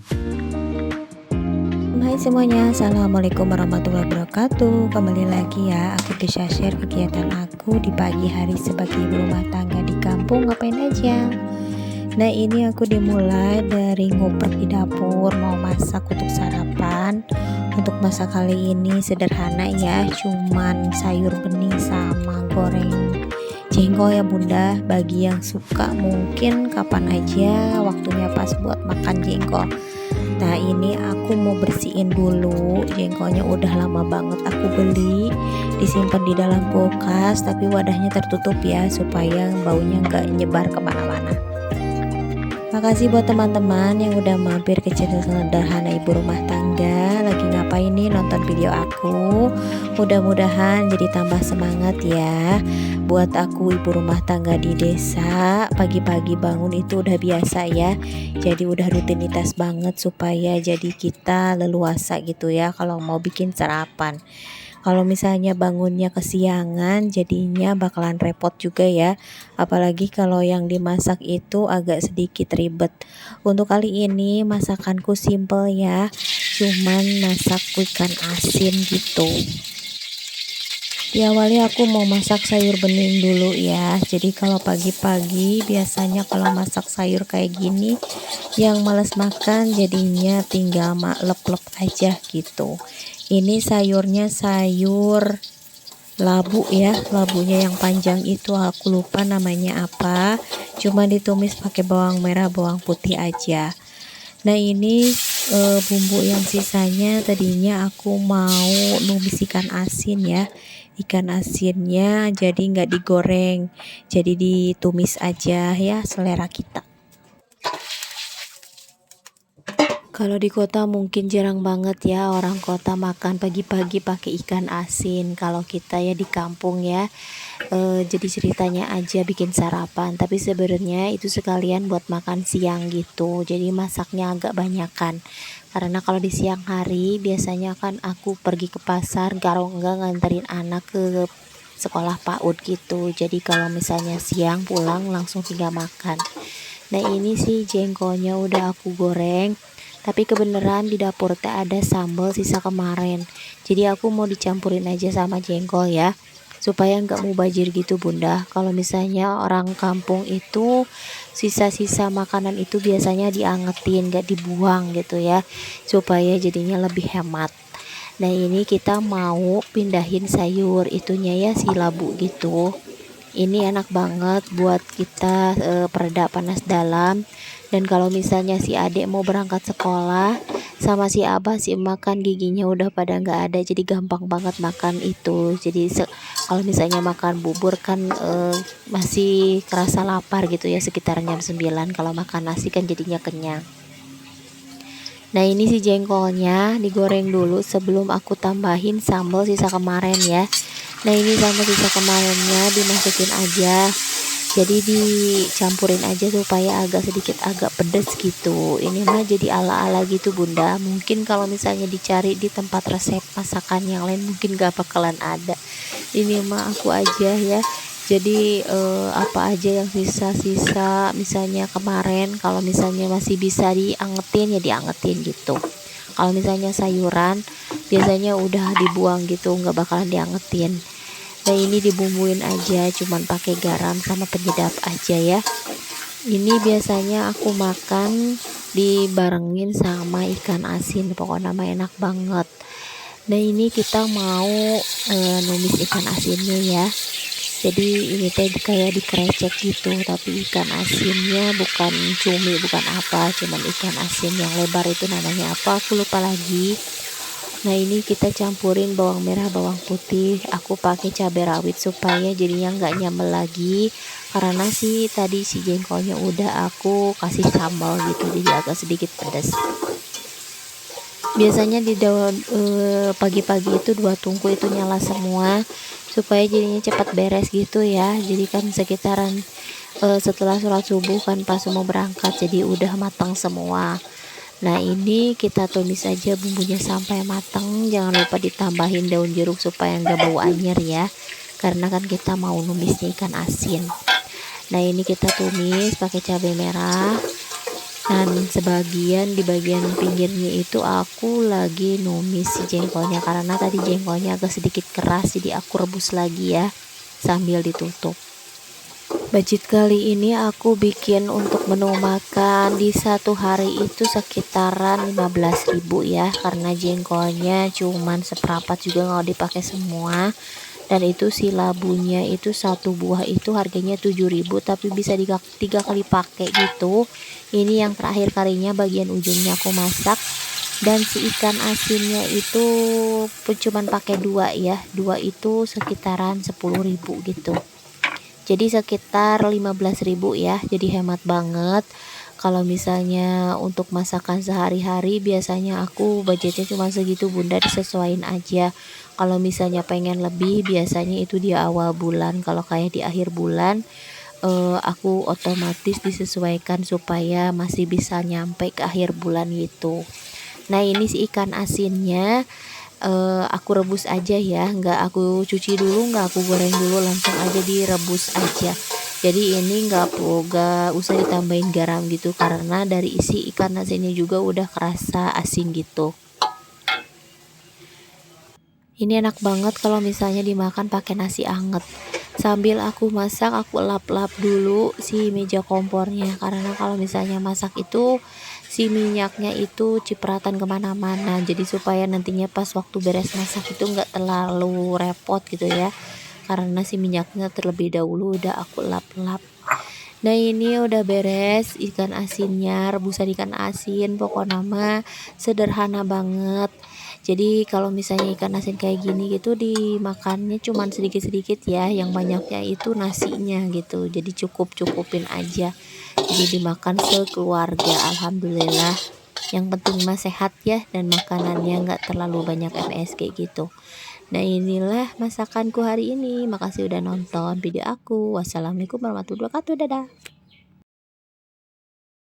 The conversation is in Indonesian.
Hai semuanya, assalamualaikum warahmatullahi wabarakatuh. Kembali lagi ya, aku bisa share kegiatan aku di pagi hari sebagai ibu rumah tangga di kampung. Ngapain aja? Nah, ini aku dimulai dari ngoprek di dapur, mau masak untuk sarapan. Untuk masak kali ini sederhana ya, cuman sayur bening sama goreng jengkol ya bunda. Bagi yang suka mungkin kapan aja waktunya pas buat makan jengkol. Nah, ini aku mau bersihin dulu jengkolnya, udah lama banget aku beli, disimpan di dalam kulkas tapi wadahnya tertutup ya supaya baunya nggak nyebar kemana-mana. Makasih buat teman-teman yang udah mampir ke channel sederhana ibu rumah tangga. Lagi ngapain nih nonton video aku? Mudah-mudahan jadi tambah semangat ya. Buat aku ibu rumah tangga di desa, pagi-pagi bangun itu udah biasa ya. Jadi udah rutinitas banget supaya jadi kita leluasa gitu ya kalau mau bikin sarapan. Kalau misalnya bangunnya kesiangan jadinya bakalan repot juga ya. Apalagi kalau yang dimasak itu agak sedikit ribet. Untuk kali ini masakanku simple ya. Cuman masak ikan asin gitu. Diawali aku mau masak sayur bening dulu ya. Jadi kalau pagi-pagi biasanya kalau masak sayur kayak gini yang males makan jadinya tinggal lep-lep aja gitu. Ini sayurnya sayur labu ya, labunya yang panjang itu aku lupa namanya apa. Cuma ditumis pakai bawang merah, bawang putih aja. Nah, ini bumbu yang sisanya tadinya aku mau numis ikan asin ya. Ikan asinnya jadi nggak digoreng, jadi ditumis aja ya, selera kita. Kalau di kota mungkin jarang banget ya orang kota makan pagi-pagi pakai ikan asin. Kalau kita ya di kampung ya, jadi ceritanya aja bikin sarapan. Tapi sebenarnya itu sekalian buat makan siang gitu. Jadi masaknya agak banyakan. Karena kalau di siang hari biasanya kan aku pergi ke pasar, kalau enggak nganterin anak ke sekolah PAUD gitu. Jadi kalau misalnya siang pulang langsung tinggal makan. Nah, ini sih jengkolnya udah aku goreng. Tapi kebenaran di dapur teh ada sambal sisa kemarin. Jadi aku mau dicampurin aja sama jengkol ya. Supaya nggak mubazir gitu bunda. Kalau misalnya orang kampung itu sisa-sisa makanan itu biasanya diangetin, nggak dibuang gitu ya. Supaya jadinya lebih hemat. Nah, ini kita mau pindahin sayur itunya ya, si labu gitu. Ini enak banget buat kita pereda panas dalam. Dan kalau misalnya si adik mau berangkat sekolah sama si abah si makan giginya udah pada nggak ada, jadi gampang banget makan itu. Jadi kalau misalnya makan bubur kan masih kerasa lapar gitu ya sekitar jam 9. Kalau makan nasi kan jadinya kenyang. Nah, ini si jengkolnya digoreng dulu sebelum aku tambahin sambal sisa kemarin ya. Nah, ini sambal sisa kemarinnya dimasukin aja. Jadi dicampurin aja supaya agak pedes gitu. Ini mah jadi ala-ala gitu bunda. Mungkin kalau misalnya dicari di tempat resep masakan yang lain mungkin gak bakalan ada. Ini mah aku aja ya. Jadi apa aja yang sisa-sisa misalnya kemarin, kalau misalnya masih bisa diangetin ya diangetin gitu. Kalau misalnya sayuran biasanya udah dibuang gitu, nggak bakalan diangetin. Nah, ini dibumbuin aja, cuman pakai garam sama penyedap aja ya. Ini biasanya aku makan dibarengin sama ikan asin, pokoknya mah enak banget. Nah, ini kita mau numis ikan asinnya ya. Jadi ini teh kayak dikrecek gitu, tapi ikan asinnya bukan cumi, bukan apa, cuman ikan asin yang lebar itu namanya apa aku lupa lagi. Nah, ini kita campurin bawang merah, bawang putih. Aku pakai cabai rawit supaya jadinya nggak nyambel lagi. Karena sih tadi si jengkolnya udah aku kasih sambal gitu, jadi agak sedikit pedas. Biasanya di daun pagi-pagi itu 2 tungku itu nyala semua supaya jadinya cepat beres gitu ya. Jadi kan sekitaran setelah sholat subuh kan pas mau berangkat, jadi udah matang semua. Nah, ini kita tumis aja bumbunya sampai matang. Jangan lupa ditambahin daun jeruk supaya nggak bau anyer ya, karena kan kita mau numisnya ikan asin. Nah, ini kita tumis pakai cabai merah. Dan sebagian di bagian pinggirnya itu aku lagi numis si jengkolnya, karena tadi jengkolnya agak sedikit keras, jadi aku rebus lagi ya sambil ditutup. Budget kali ini aku bikin untuk menu makan di satu hari itu sekitaran 15.000 ya, karena jengkolnya cuman seperempat juga nggak dipakai semua. Dan itu si labunya itu satu buah itu harganya 7.000, tapi bisa tiga kali pakai gitu. Ini yang terakhir kalinya bagian ujungnya aku masak. Dan si ikan asinnya itu cuman pakai dua ya, dua itu sekitaran 10.000 gitu, jadi sekitar 15.000 ya, jadi hemat banget. Kalau misalnya untuk masakan sehari-hari biasanya aku budgetnya cuma segitu bunda, disesuaiin aja. Kalau misalnya pengen lebih biasanya itu di awal bulan, kalau kayak di akhir bulan aku otomatis disesuaikan supaya masih bisa nyampe ke akhir bulan gitu. Nah ini si ikan asinnya aku rebus aja ya, nggak aku cuci dulu, nggak aku goreng dulu, langsung aja direbus aja. Jadi ini nggak usah ditambahin garam gitu, karena dari isi ikan asinnya juga udah kerasa asin gitu. Ini enak banget kalau misalnya dimakan pakai nasi anget. Sambil aku masak, aku lap-lap dulu si meja kompornya, karena kalau misalnya masak itu si minyaknya itu cipratan kemana-mana, jadi supaya nantinya pas waktu beres masak itu nggak terlalu repot gitu ya, karena si minyaknya terlebih dahulu udah aku lap-lap. Nah ini udah beres ikan asinnya, rebusan ikan asin, pokoknya mah sederhana banget. Jadi kalau misalnya ikan asin kayak gini gitu dimakannya cuman sedikit-sedikit ya, yang banyaknya itu nasinya gitu. Jadi cukup-cukupin aja. Jadi dimakan sekeluarga, alhamdulillah. Yang penting mah sehat ya, dan makanannya nggak terlalu banyak MSG gitu. Nah inilah masakanku hari ini. Makasih udah nonton video aku. Wassalamualaikum warahmatullahi wabarakatuh. Dadah.